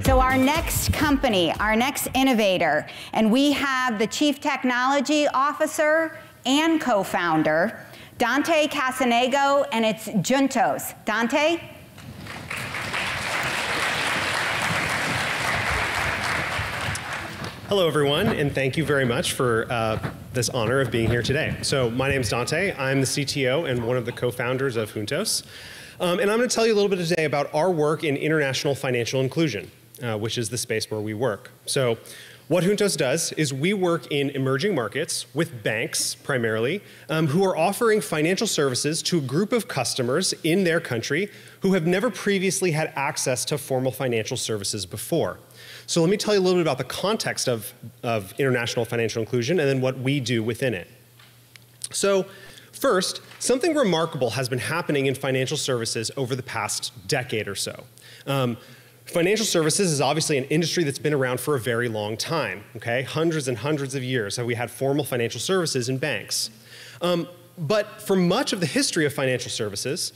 So our next company, our next innovator, and we have the Chief Technology Officer and co-founder, Dante Cassanego, and it's Juntos. Dante? Hello, everyone, and thank you very much for this honor of being here today. So my name is Dante. I'm the CTO and one of the co-founders of Juntos. And I'm going to tell you a little bit today about our work in international financial inclusion, which is the space where we work. So what Juntos does is we work in emerging markets with banks, primarily, who are offering financial services to a group of customers in their country who have never previously had access to formal financial services before. So let me tell you a little bit about the context of international financial inclusion and then what we do within it. So first, something remarkable has been happening in financial services over the past decade or so. Financial services is obviously an industry that's been around for a very long time, okay? Hundreds and hundreds of years have we had formal financial services in banks. But for much of the history of financial services,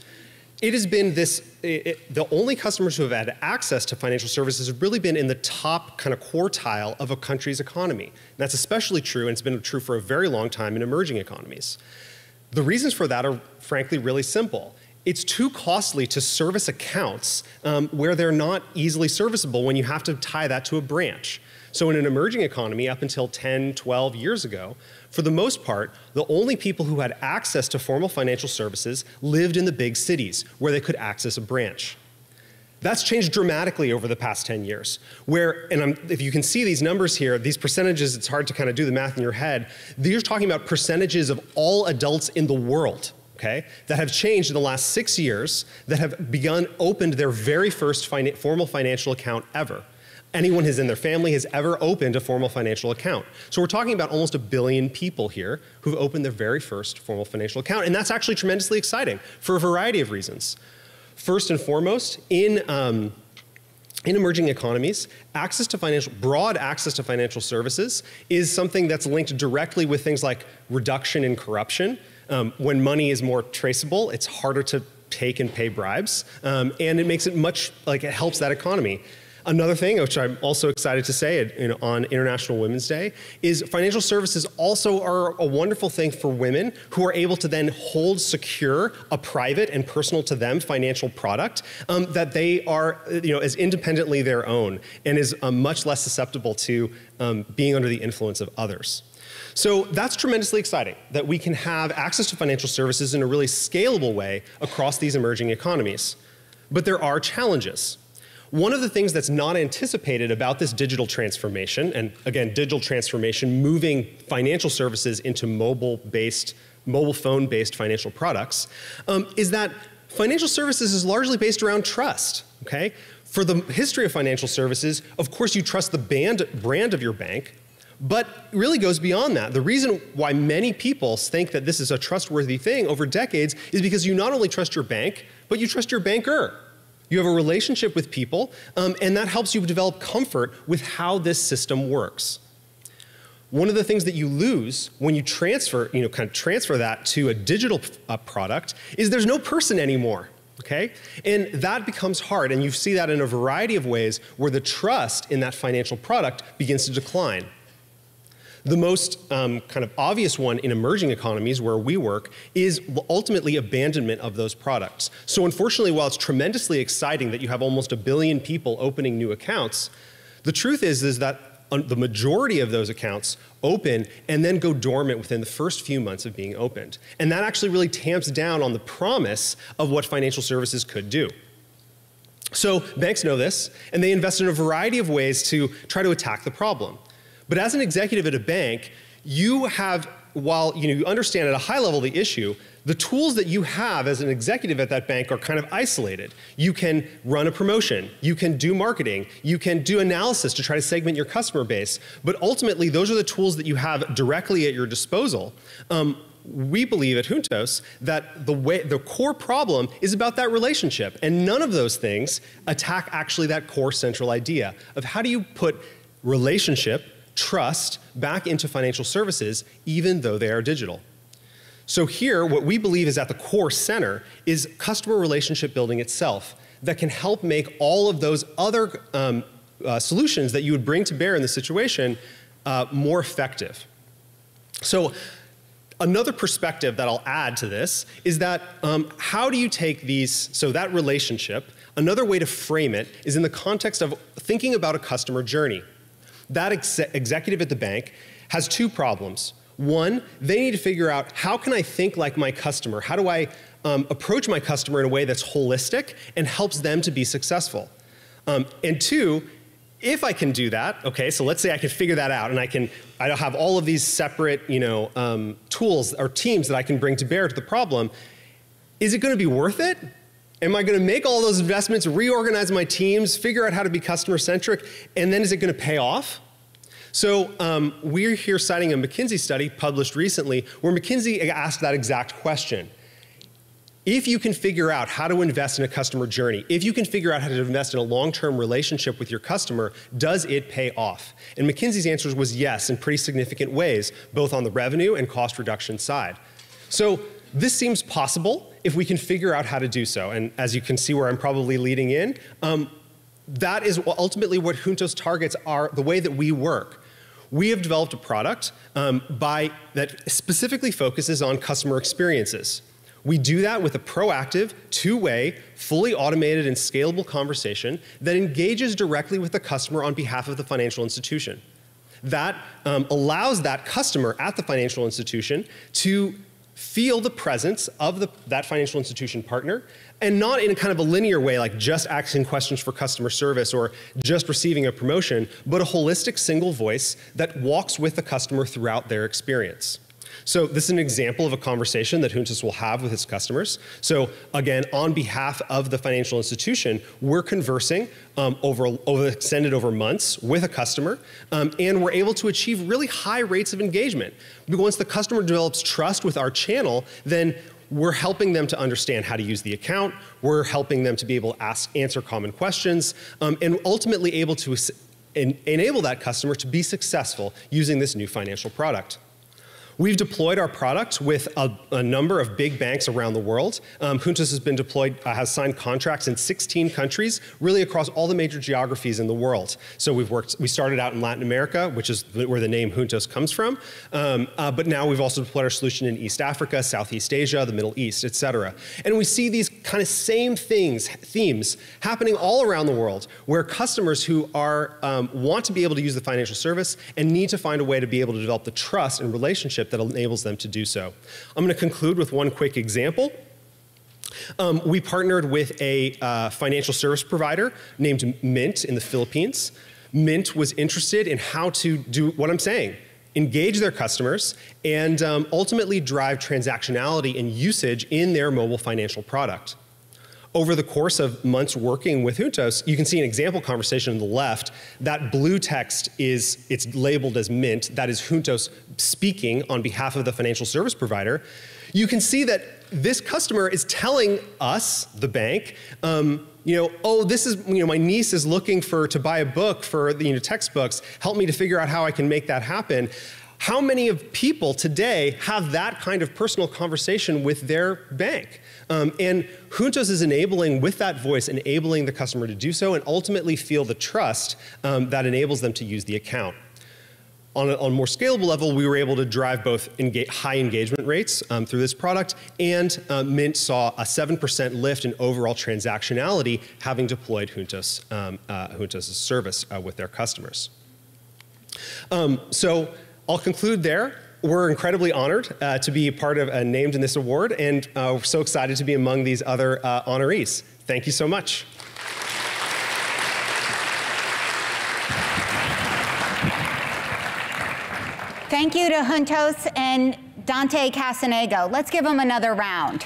it has been the only customers who have had access to financial services have really been in the top kind of quartile of a country's economy. And that's especially true, and it's been true for a very long time in emerging economies. The reasons for that are frankly really simple. It's too costly to service accounts where they're not easily serviceable when you have to tie that to a branch. So in an emerging economy up until 10, 12 years ago, for the most part, the only people who had access to formal financial services lived in the big cities where they could access a branch. That's changed dramatically over the past 10 years, where, and if you can see these numbers here, these percentages, it's hard to kind of do the math in your head. These are talking about percentages of all adults in the world, okay, that have changed in the last 6 years, that have opened their very first formal financial account ever. Anyone who's in their family has ever opened a formal financial account. So we're talking about almost 1 billion people here who've opened their very first formal financial account. And that's actually tremendously exciting for a variety of reasons. First and foremost, in emerging economies, broad access to financial services is something that's linked directly with things like reduction in corruption. When money is more traceable, it's harder to take and pay bribes. And it makes it it helps that economy. Another thing, which I'm also excited to say on International Women's Day, is financial services also are a wonderful thing for women who are able to then hold secure a private and personal to them financial product that they are as independently their own and is much less susceptible to being under the influence of others. So that's tremendously exciting, that we can have access to financial services in a really scalable way across these emerging economies. But there are challenges. One of the things that's not anticipated about this digital transformation, and again, digital transformation moving financial services into mobile phone-based financial products, is that financial services is largely based around trust, okay? For the history of financial services, of course you trust the brand of your bank, but it really goes beyond that. The reason why many people think that this is a trustworthy thing over decades is because you not only trust your bank, but you trust your banker. You have a relationship with people, and that helps you develop comfort with how this system works. One of the things that you lose when you transfer that to a digital product is there's no person anymore, okay? And that becomes hard, and you see that in a variety of ways where the trust in that financial product begins to decline. The most kind of obvious one in emerging economies where we work is ultimately abandonment of those products. So unfortunately, while it's tremendously exciting that you have almost 1 billion people opening new accounts, the truth is that the majority of those accounts open and then go dormant within the first few months of being opened. And that actually really tamps down on the promise of what financial services could do. So banks know this, and they invest in a variety of ways to try to attack the problem. But as an executive at a bank, you have, while you understand at a high level the issue, the tools that you have as an executive at that bank are kind of isolated. You can run a promotion, you can do marketing, you can do analysis to try to segment your customer base, but ultimately those are the tools that you have directly at your disposal. We believe at Juntos that the core problem is about that relationship, and none of those things attack actually that core central idea of how do you put relationship, trust back into financial services, even though they are digital. So here, what we believe is at the core center is customer relationship building itself that can help make all of those other solutions that you would bring to bear in this situation more effective. So another perspective that I'll add to this is that how do you take these, so that relationship, another way to frame it is in the context of thinking about a customer journey. That executive at the bank has two problems. One, they need to figure out, how can I think like my customer? How do I approach my customer in a way that's holistic and helps them to be successful? And two, if I can do that, okay, so let's say I can figure that out and I have all of these separate, tools or teams that I can bring to bear to the problem, is it gonna be worth it? Am I gonna make all those investments, reorganize my teams, figure out how to be customer-centric, and then is it gonna pay off? So we're here citing a McKinsey study published recently where McKinsey asked that exact question. If you can figure out how to invest in a customer journey, if you can figure out how to invest in a long-term relationship with your customer, does it pay off? And McKinsey's answer was yes, in pretty significant ways, both on the revenue and cost reduction side. So this seems possible if we can figure out how to do so. And as you can see where I'm probably leading in, that is ultimately what Juntos targets are the way that we work. We have developed a product that specifically focuses on customer experiences. We do that with a proactive, two-way, fully automated and scalable conversation that engages directly with the customer on behalf of the financial institution. That allows that customer at the financial institution to feel the presence of that financial institution partner, and not in a kind of a linear way, like just asking questions for customer service or just receiving a promotion, but a holistic single voice that walks with the customer throughout their experience. So this is an example of a conversation that Juntos will have with its customers. So again, on behalf of the financial institution, we're conversing extended over months with a customer, and we're able to achieve really high rates of engagement. Because once the customer develops trust with our channel, then we're helping them to understand how to use the account, we're helping them to be able to answer common questions, and ultimately able to enable that customer to be successful using this new financial product. We've deployed our product with a number of big banks around the world. Juntos has been deployed, has signed contracts in 16 countries, really across all the major geographies in the world. So we started out in Latin America, which is where the name Juntos comes from, but now we've also deployed our solution in East Africa, Southeast Asia, the Middle East, et cetera. And we see these kind of same themes happening all around the world, where customers who want to be able to use the financial service and need to find a way to be able to develop the trust and relationship that enables them to do so. I'm going to conclude with one quick example. We partnered with a financial service provider named Mint in the Philippines. Mint was interested in how to do what I'm saying, engage their customers, and ultimately drive transactionality and usage in their mobile financial product. Over the course of months working with Juntos, you can see an example conversation on the left. That blue text it's labeled as Mint. That is Juntos speaking on behalf of the financial service provider. You can see that this customer is telling us, the bank, oh, this is, my niece is looking to buy a book for the textbooks. Help me to figure out how I can make that happen. How many of people today have that kind of personal conversation with their bank? And Juntos is enabling, with that voice, enabling the customer to do so and ultimately feel the trust that enables them to use the account. On a more scalable level, we were able to drive both high engagement rates through this product, and Mint saw a 7% lift in overall transactionality having deployed Juntos' service with their customers. So I'll conclude there. We're incredibly honored to be part of named in this award, and we're so excited to be among these other honorees. Thank you so much. Thank you to Juntos and Dante Cassanego. Let's give them another round.